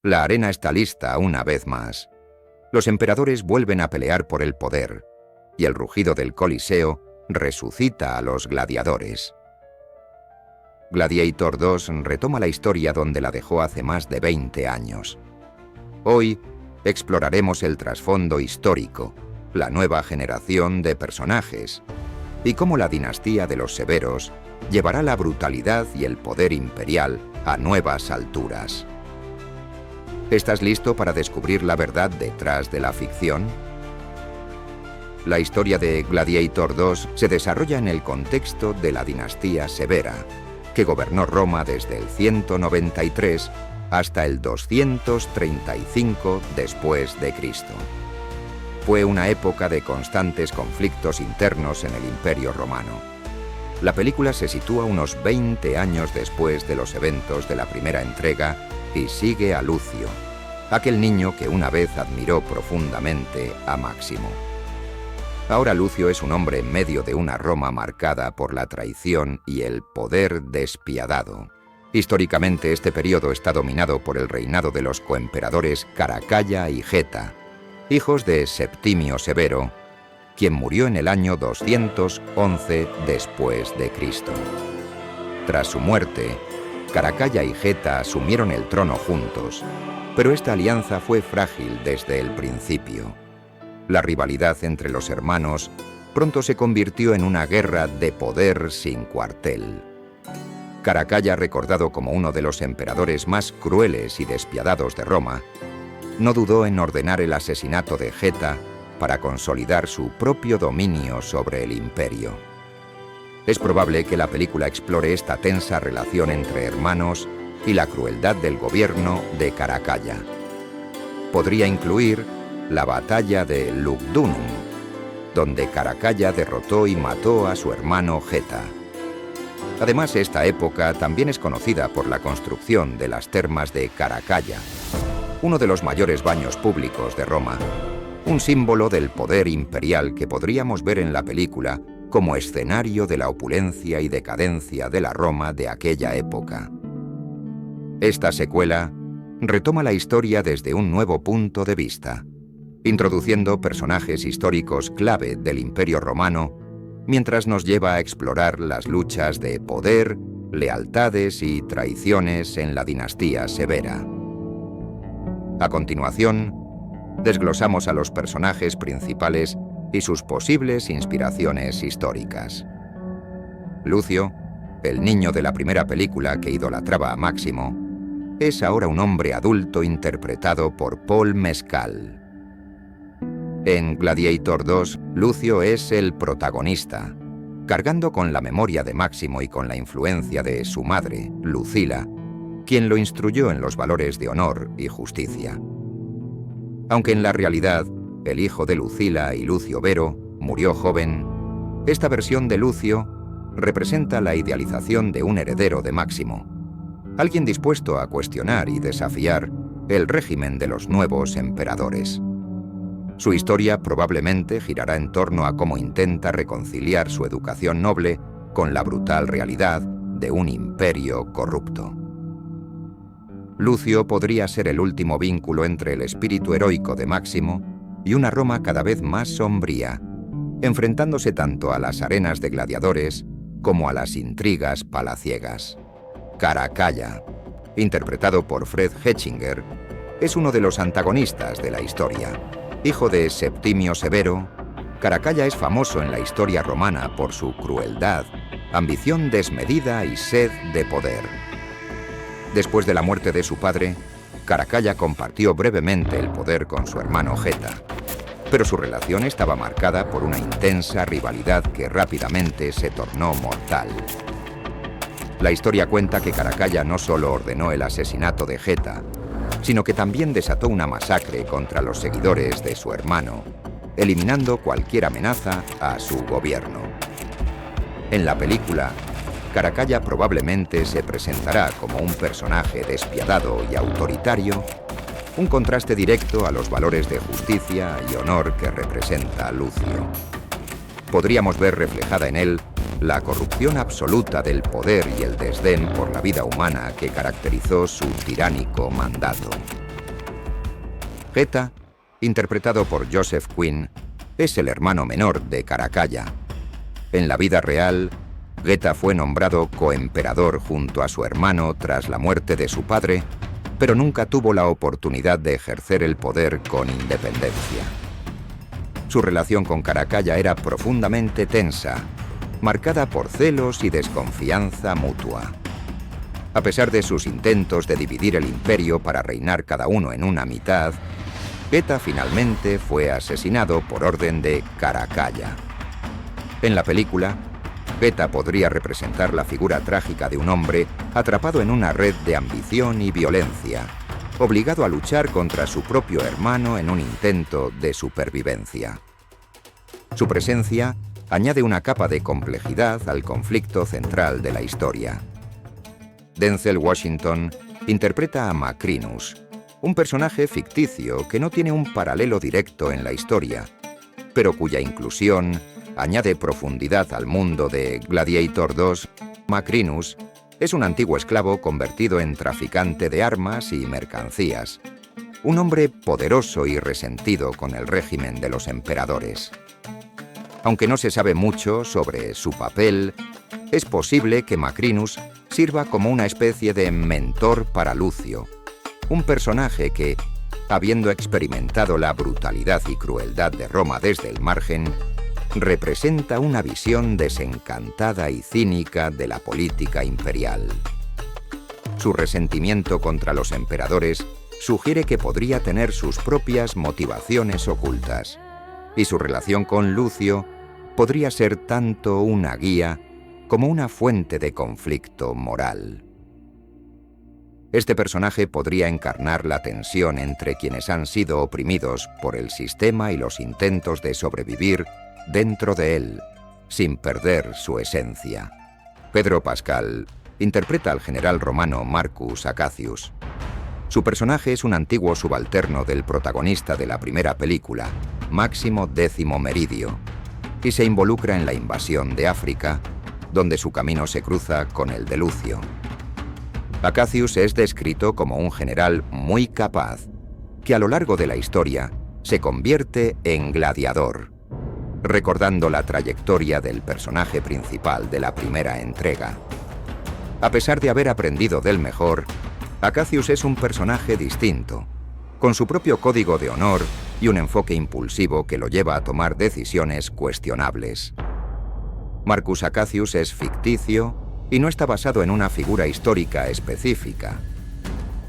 La arena está lista una vez más. Los emperadores vuelven a pelear por el poder, y el rugido del Coliseo resucita a los gladiadores. Gladiator 2 retoma la historia donde la dejó hace más de 20 años. Hoy exploraremos el trasfondo histórico, la nueva generación de personajes, y cómo la dinastía de los Severos llevará la brutalidad y el poder imperial a nuevas alturas. ¿Estás listo para descubrir la verdad detrás de la ficción? La historia de Gladiator 2 se desarrolla en el contexto de la dinastía Severa, que gobernó Roma desde el 193 hasta el 235 después de Cristo. Fue una época de constantes conflictos internos en el Imperio Romano. La película se sitúa unos 20 años después de los eventos de la primera entrega y sigue a Lucio, aquel niño que una vez admiró profundamente a Máximo. Ahora Lucio es un hombre en medio de una Roma marcada por la traición y el poder despiadado. Históricamente este periodo está dominado por el reinado de los coemperadores Caracalla y Geta, hijos de Septimio Severo, quien murió en el año 211 después de Cristo. Tras su muerte, Caracalla y Geta asumieron el trono juntos, pero esta alianza fue frágil desde el principio. La rivalidad entre los hermanos pronto se convirtió en una guerra de poder sin cuartel. Caracalla, recordado como uno de los emperadores más crueles y despiadados de Roma, no dudó en ordenar el asesinato de Geta para consolidar su propio dominio sobre el imperio. Es probable que la película explore esta tensa relación entre hermanos y la crueldad del gobierno de Caracalla. Podría incluir la batalla de Lugdunum, donde Caracalla derrotó y mató a su hermano Geta. Además, esta época también es conocida por la construcción de las termas de Caracalla, uno de los mayores baños públicos de Roma, un símbolo del poder imperial que podríamos ver en la película como escenario de la opulencia y decadencia de la Roma de aquella época. Esta secuela retoma la historia desde un nuevo punto de vista, introduciendo personajes históricos clave del Imperio Romano, mientras nos lleva a explorar las luchas de poder, lealtades y traiciones en la dinastía Severa. A continuación, desglosamos a los personajes principales y sus posibles inspiraciones históricas. Lucio, el niño de la primera película que idolatraba a Máximo, es ahora un hombre adulto interpretado por Paul Mescal. En Gladiator 2, Lucio es el protagonista, cargando con la memoria de Máximo y con la influencia de su madre, Lucila, quien lo instruyó en los valores de honor y justicia. Aunque en la realidad, el hijo de Lucila y Lucio Vero murió joven, esta versión de Lucio representa la idealización de un heredero de Máximo, alguien dispuesto a cuestionar y desafiar el régimen de los nuevos emperadores. Su historia probablemente girará en torno a cómo intenta reconciliar su educación noble con la brutal realidad de un imperio corrupto. Lucio podría ser el último vínculo entre el espíritu heroico de Máximo y una Roma cada vez más sombría, enfrentándose tanto a las arenas de gladiadores como a las intrigas palaciegas. Caracalla, interpretado por Fred Hetchinger, es uno de los antagonistas de la historia. Hijo de Septimio Severo, Caracalla es famoso en la historia romana por su crueldad, ambición desmedida y sed de poder. Después de la muerte de su padre, Caracalla compartió brevemente el poder con su hermano Geta, pero su relación estaba marcada por una intensa rivalidad que rápidamente se tornó mortal. La historia cuenta que Caracalla no solo ordenó el asesinato de Geta, sino que también desató una masacre contra los seguidores de su hermano, eliminando cualquier amenaza a su gobierno. En la película, Caracalla probablemente se presentará como un personaje despiadado y autoritario, un contraste directo a los valores de justicia y honor que representa Lucio. Podríamos ver reflejada en él la corrupción absoluta del poder y el desdén por la vida humana que caracterizó su tiránico mandato. Geta, interpretado por Joseph Quinn, es el hermano menor de Caracalla. En la vida real, Geta fue nombrado coemperador junto a su hermano tras la muerte de su padre, pero nunca tuvo la oportunidad de ejercer el poder con independencia. Su relación con Caracalla era profundamente tensa, marcada por celos y desconfianza mutua. A pesar de sus intentos de dividir el imperio para reinar cada uno en una mitad, Geta finalmente fue asesinado por orden de Caracalla. En la película, Geta podría representar la figura trágica de un hombre atrapado en una red de ambición y violencia, obligado a luchar contra su propio hermano en un intento de supervivencia. Su presencia añade una capa de complejidad al conflicto central de la historia. Denzel Washington interpreta a Macrinus, un personaje ficticio que no tiene un paralelo directo en la historia, pero cuya inclusión añade profundidad al mundo de Gladiator II. Macrinus es un antiguo esclavo convertido en traficante de armas y mercancías, un hombre poderoso y resentido con el régimen de los emperadores. Aunque no se sabe mucho sobre su papel, es posible que Macrinus sirva como una especie de mentor para Lucio, un personaje que, habiendo experimentado la brutalidad y crueldad de Roma desde el margen, representa una visión desencantada y cínica de la política imperial. Su resentimiento contra los emperadores sugiere que podría tener sus propias motivaciones ocultas, y su relación con Lucio podría ser tanto una guía como una fuente de conflicto moral. Este personaje podría encarnar la tensión entre quienes han sido oprimidos por el sistema y los intentos de sobrevivir dentro de él, sin perder su esencia. Pedro Pascal interpreta al general romano Marcus Acacius. Su personaje es un antiguo subalterno del protagonista de la primera película, Máximo Décimo Meridio, y se involucra en la invasión de África, donde su camino se cruza con el de Lucio. Acacius es descrito como un general muy capaz, que a lo largo de la historia se convierte en gladiador, recordando la trayectoria del personaje principal de la primera entrega. A pesar de haber aprendido del mejor, Acacius es un personaje distinto, con su propio código de honor y un enfoque impulsivo que lo lleva a tomar decisiones cuestionables. Marcus Acacius es ficticio y no está basado en una figura histórica específica.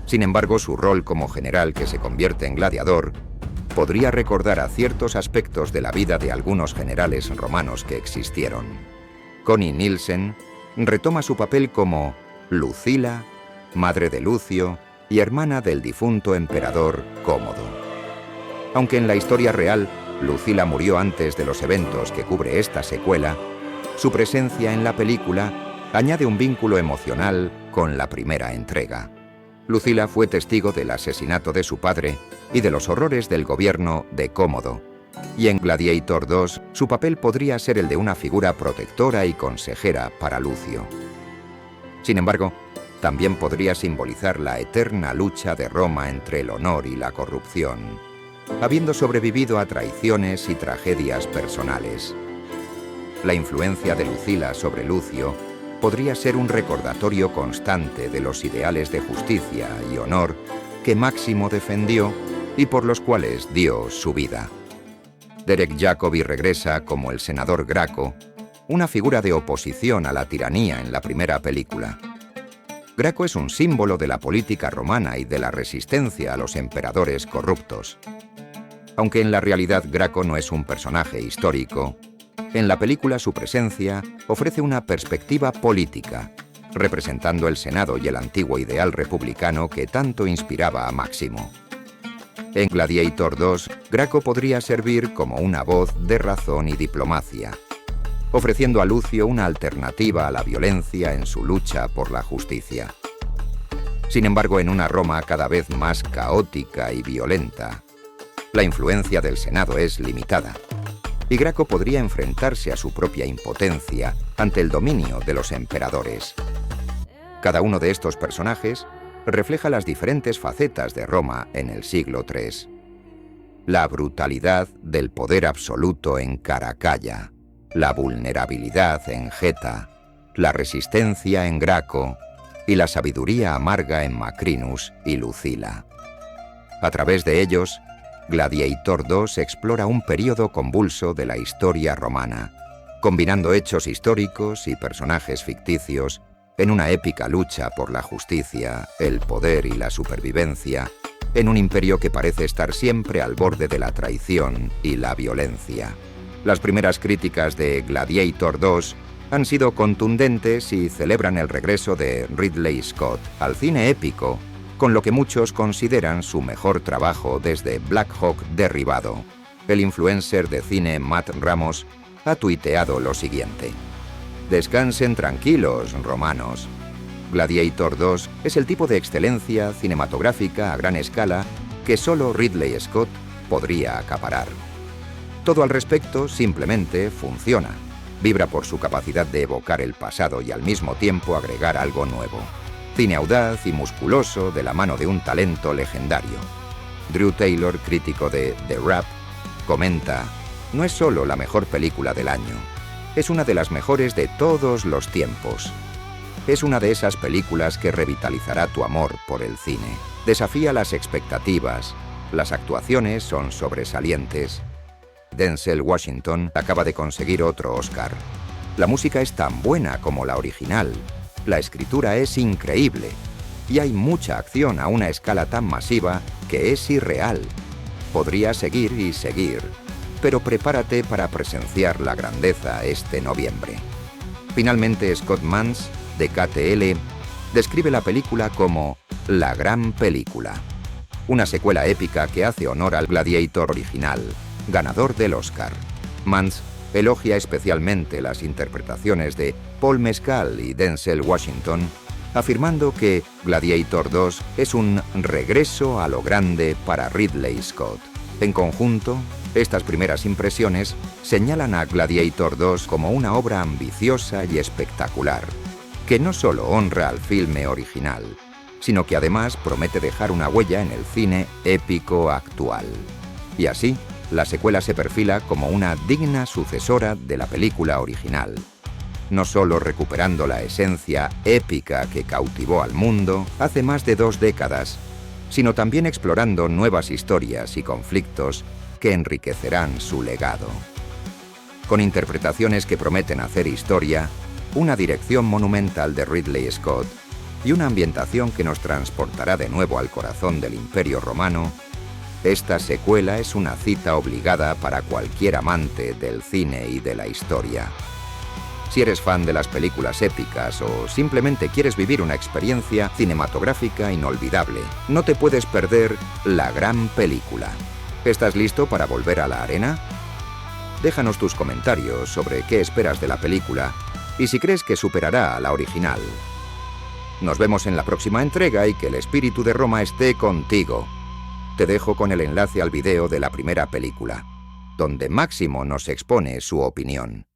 Sin embargo, su rol como general que se convierte en gladiador podría recordar a ciertos aspectos de la vida de algunos generales romanos que existieron. Connie Nielsen retoma su papel como Lucila, madre de Lucio y hermana del difunto emperador Cómodo. Aunque en la historia real Lucila murió antes de los eventos que cubre esta secuela, su presencia en la película añade un vínculo emocional con la primera entrega. Lucila fue testigo del asesinato de su padre y de los horrores del gobierno de Cómodo, y en Gladiator II su papel podría ser el de una figura protectora y consejera para Lucio. Sin embargo, también podría simbolizar la eterna lucha de Roma entre el honor y la corrupción, habiendo sobrevivido a traiciones y tragedias personales. La influencia de Lucila sobre Lucio podría ser un recordatorio constante de los ideales de justicia y honor que Máximo defendió y por los cuales dio su vida. Derek Jacobi regresa como el senador Graco, una figura de oposición a la tiranía en la primera película. Graco es un símbolo de la política romana y de la resistencia a los emperadores corruptos. Aunque en la realidad Graco no es un personaje histórico, en la película su presencia ofrece una perspectiva política, representando el Senado y el antiguo ideal republicano que tanto inspiraba a Máximo. En Gladiator II, Graco podría servir como una voz de razón y diplomacia, ofreciendo a Lucio una alternativa a la violencia en su lucha por la justicia. Sin embargo, en una Roma cada vez más caótica y violenta, la influencia del Senado es limitada, y Graco podría enfrentarse a su propia impotencia ante el dominio de los emperadores. Cada uno de estos personajes refleja las diferentes facetas de Roma en el siglo III. la brutalidad del poder absoluto en Caracalla, la vulnerabilidad en Geta, la resistencia en Graco y la sabiduría amarga en Macrinus y Lucila. A través de ellos, Gladiator II explora un período convulso de la historia romana, combinando hechos históricos y personajes ficticios en una épica lucha por la justicia, el poder y la supervivencia, en un imperio que parece estar siempre al borde de la traición y la violencia. Las primeras críticas de Gladiator II han sido contundentes y celebran el regreso de Ridley Scott al cine épico, con lo que muchos consideran su mejor trabajo desde Black Hawk Derribado. El influencer de cine Matt Ramos ha tuiteado lo siguiente: «Descansen tranquilos, romanos. Gladiator II es el tipo de excelencia cinematográfica a gran escala que solo Ridley Scott podría acaparar. Todo al respecto simplemente funciona. Vibra por su capacidad de evocar el pasado y al mismo tiempo agregar algo nuevo. Cine audaz y musculoso de la mano de un talento legendario». Drew Taylor, crítico de The Wrap, comenta: «No es solo la mejor película del año, es una de las mejores de todos los tiempos. Es una de esas películas que revitalizará tu amor por el cine. Desafía las expectativas, las actuaciones son sobresalientes. Denzel Washington acaba de conseguir otro Oscar. La música es tan buena como la original. La escritura es increíble. Y hay mucha acción a una escala tan masiva que es irreal. Podría seguir y seguir, pero prepárate para presenciar la grandeza este noviembre». Finalmente, Scott Mans, de KTL, describe la película como «la gran película», una secuela épica que hace honor al Gladiator original, ganador del Oscar. Mans elogia especialmente las interpretaciones de Paul Mescal y Denzel Washington, afirmando que Gladiator II es un regreso a lo grande para Ridley Scott. En conjunto, estas primeras impresiones señalan a Gladiator II como una obra ambiciosa y espectacular, que no solo honra al filme original, sino que además promete dejar una huella en el cine épico actual. Y así, la secuela se perfila como una digna sucesora de la película original, no solo recuperando la esencia épica que cautivó al mundo hace más de 2 décadas, sino también explorando nuevas historias y conflictos que enriquecerán su legado. Con interpretaciones que prometen hacer historia, una dirección monumental de Ridley Scott y una ambientación que nos transportará de nuevo al corazón del Imperio Romano, esta secuela es una cita obligada para cualquier amante del cine y de la historia. Si eres fan de las películas épicas o simplemente quieres vivir una experiencia cinematográfica inolvidable, no te puedes perder La Gran Película. ¿Estás listo para volver a la arena? Déjanos tus comentarios sobre qué esperas de la película y si crees que superará a la original. Nos vemos en la próxima entrega y que el espíritu de Roma esté contigo. Te dejo con el enlace al video de la primera película, donde Máximo nos expone su opinión.